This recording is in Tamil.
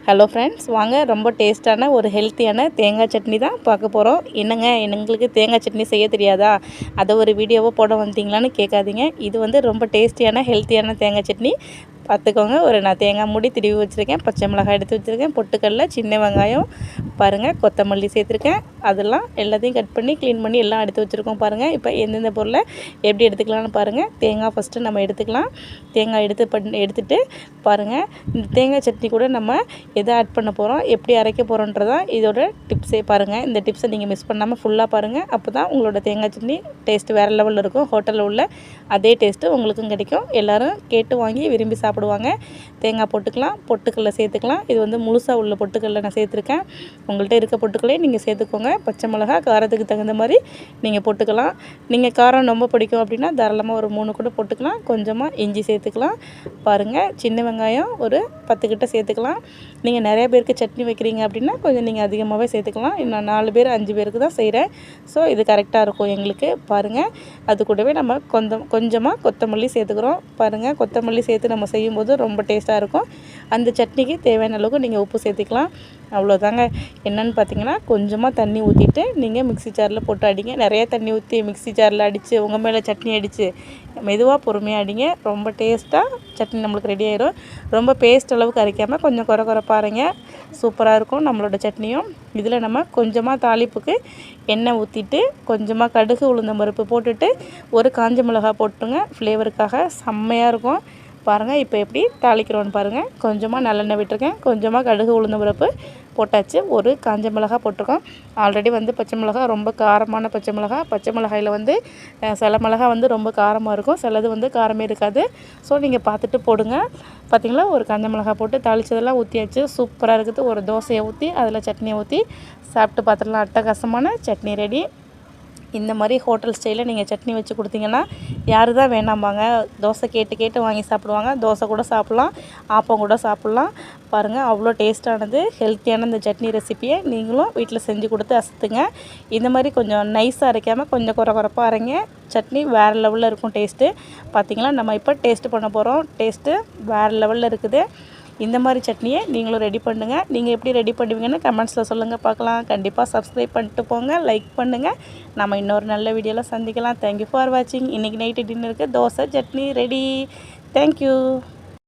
ஹலோ ஃப்ரெண்ட்ஸ், வாங்க ரொம்ப டேஸ்ட்டான ஒரு ஹெல்த்தியான தேங்காய் சட்னி தான் பார்க்க போகிறோம். என்னங்க எங்களுக்கு தேங்காய் சட்னி செய்ய தெரியாதா, அதை ஒரு வீடியோவாக போட வந்தீங்களான்னு கேட்காதீங்க. இது வந்து ரொம்ப டேஸ்டியான ஹெல்த்தியான தேங்காய் சட்னி பார்த்துக்கோங்க. நான் தேங்காய் மூடி திருவி வச்சுருக்கேன், பச்சை மிளகாய் எடுத்து வச்சுருக்கேன், பொட்டுக்கடலை, சின்ன வெங்காயம் பாருங்கள், கொத்தமல்லி சேர்த்துருக்கேன். அதெல்லாம் எல்லாத்தையும் கட் பண்ணி க்ளீன் பண்ணி எல்லாம் எடுத்து வச்சுருக்கோம் பாருங்கள். இப்போ எந்தெந்த பொருளை எப்படி எடுத்துக்கலாம்னு பாருங்கள். தேங்காய் ஃபஸ்ட்டு நம்ம எடுத்துக்கலாம். தேங்காய் எடுத்துட்டு பாருங்கள், இந்த தேங்காய் சட்னி கூட நம்ம எதை ஆட் பண்ண போகிறோம், எப்படி அரைக்க போகிறோன்றதான் இதோட டிப்ஸே பாருங்கள். இந்த டிப்ஸை நீங்கள் மிஸ் பண்ணாமல் ஃபுல்லாக பாருங்கள். அப்போ தான் உங்களோட தேங்காய் சட்னி டேஸ்ட்டு வேறு லெவலில் இருக்கும். ஹோட்டலில் உள்ள அதே டேஸ்ட்டு உங்களுக்கும் கிடைக்கும். எல்லோரும் கேட்டு வாங்கி விரும்பி சாப்பிடுவாங்க. தேங்காய் போட்டுக்கலாம், பொட்டுக்கடலை சேர்த்துக்கலாம். இது வந்து முழுசாக உள்ள பொட்டுக்கடலை நான் சேர்த்துருக்கேன். உங்கள்கிட்ட இருக்க பொட்டுக்கடலையே நீங்கள் சேர்த்துக்கோங்க. பச்சை மிளகாய் காரத்துக்கு தகுந்த மாதிரி நீங்கள் போட்டுக்கலாம். நீங்கள் காரம் ரொம்ப பிடிக்கும் அப்படின்னா தாராளமாக ஒரு 3 கூட போட்டுக்கலாம். கொஞ்சமாக இஞ்சி சேர்த்துக்கலாம். பாருங்கள், சின்ன வெங்காயம் ஒரு 10 கிட்ட சேர்த்துக்கலாம். நீங்கள் நிறைய பேருக்கு சட்னி வைக்கிறீங்க அப்படின்னா கொஞ்சம் நீங்கள் அதிகமாகவே சேர்த்துக்கலாம். நான் 4 பேர் 5 பேருக்கு தான் செய்கிறேன். ஸோ இது கரெக்டாக இருக்கும் எங்களுக்கு. பாருங்கள், அது கூடவே நம்ம கொஞ்சமாக கொத்தமல்லி சேர்த்துக்கிறோம். பாருங்கள், கொத்தமல்லி சேர்த்து நம்ம செய்யும்போது ரொம்ப டேஸ்ட்டாக இருக்கும். அந்த சட்னிக்கு தேவையான அளவுக்கு நீங்கள் உப்பு சேர்த்துக்கலாம். அவ்வளோதாங்க. என்னென்னு பார்த்தீங்கன்னா, கொஞ்சமாக தண்ணி ஊற்றிட்டு நீங்கள் மிக்ஸி ஜாரில் போட்டு அடிங்க. நிறைய தண்ணி ஊற்றி மிக்ஸி ஜாரில் அடித்து உங்கள் மேலே சட்னி அடித்து மெதுவாக பொறுமையாக அடிங்க. ரொம்ப டேஸ்ட்டாக சட்னி நம்மளுக்கு ரெடி ஆயிடும். ரொம்ப பேஸ்ட் அளவுக்கு அரைக்காமல் கொஞ்சம் குறைப்பாக அரைங்க. சூப்பராக இருக்கும் நம்மளோட சட்னியும். இதில் நம்ம கொஞ்சமாக தாளிப்புக்கு எண்ணெய் ஊற்றிட்டு கொஞ்சமாக கடுகு உளுந்தம் பருப்பு போட்டுட்டு ஒரு காஞ்ச மிளகாய் போட்டுங்க. ஃப்ளேவருக்காக செம்மையாக இருக்கும். பாருங்கள், இப்போ எப்படி தாளிக்கிறோன்னு பாருங்கள். கொஞ்சமாக நல்லெண்ணெய் விட்டுருக்கேன், கொஞ்சமாக கடுகு உளுந்தம் பருப்பு போட்டாச்சு, ஒரு காஞ்ச மிளகாய் போட்டிருக்கோம். ஆல்ரெடி வந்து பச்சை மிளகாய் ரொம்ப காரமான பச்சை மிளகாய். பச்சை மிளகாயில் வந்து சில மிளகாய் வந்து ரொம்ப காரமாக இருக்கும், சிலது வந்து காரமே இருக்காது. ஸோ நீங்கள் பார்த்துட்டு போடுங்க. பார்த்திங்களா, ஒரு காஞ்ச மிளகாய் போட்டு தாளித்ததெல்லாம் ஊற்றியாச்சு. சூப்பராக இருக்குது. ஒரு தோசையை ஊற்றி அதில் சட்னியை ஊற்றி சாப்பிட்டு பார்த்துடலாம். அட்டகாசமான சட்னி ரெடி. இந்த மாதிரி ஹோட்டல் ஸ்டைலில் நீங்கள் சட்னி வச்சு கொடுத்தீங்கன்னா யார் தான் வேணாம்பாங்க. தோசை கேட்டு வாங்கி சாப்பிடுவாங்க. தோசை கூட சாப்பிட்லாம், ஆப்பம் கூட சாப்பிட்லாம். பாருங்கள், அவ்வளோ டேஸ்ட்டானது ஹெல்த்தியான இந்த சட்னி ரெசிப்பியை நீங்களும் வீட்டில் செஞ்சு கொடுத்து அசத்துங்க. இந்த மாதிரி கொஞ்சம் நைஸாக அரைக்காமல் கொஞ்சம் குறைப்பாக அரைங்க. சட்னி வேறு லெவலில் இருக்கும் டேஸ்ட்டு. பார்த்திங்களா, நம்ம இப்போ டேஸ்ட்டு பண்ண போகிறோம். டேஸ்ட்டு வேறு லெவலில் இருக்குது. இந்த மாதிரி சட்னியை நீங்களும் ரெடி பண்ணுங்கள். நீங்கள் எப்படி ரெடி பண்ணுவீங்கன்னு கமெண்ட்ஸில் சொல்லுங்கள் பார்க்கலாம். கண்டிப்பாக சப்ஸ்கிரைப் பண்ணிட்டு போங்க, லைக் பண்ணுங்கள். நம்ம இன்னொரு நல்ல வீடியோவில் சந்திக்கலாம். தேங்க்யூ ஃபார் வாட்சிங். இன்றைக்கி நைட்டு டின்னருக்கு தோசை சட்னி ரெடி. தேங்க்யூ.